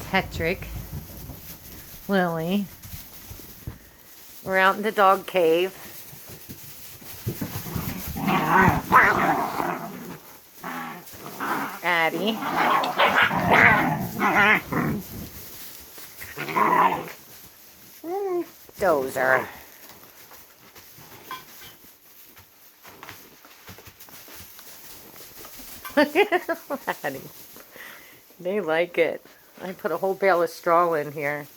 Patrick, Lily. We're out in the dog cave. Addie. Dozer. Look at Addie. They like it. I put a whole bale of straw in here.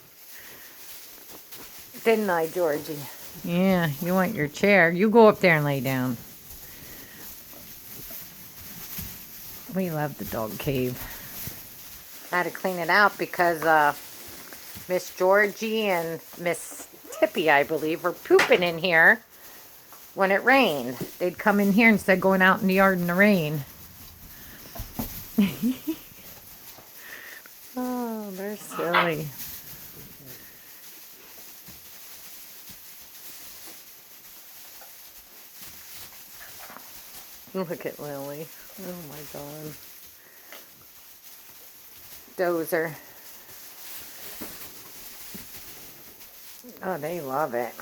Didn't I, Georgie? Yeah, you want your chair. You go up there and lay down. We love the dog cave. I had to clean it out because Miss Georgie and Miss Tippy, I believe, were pooping in here when it rained. They'd come in here instead of going out in the yard in the rain. Oh, they're silly. Look at Lily. Oh my God. Dozer. Oh, they love it.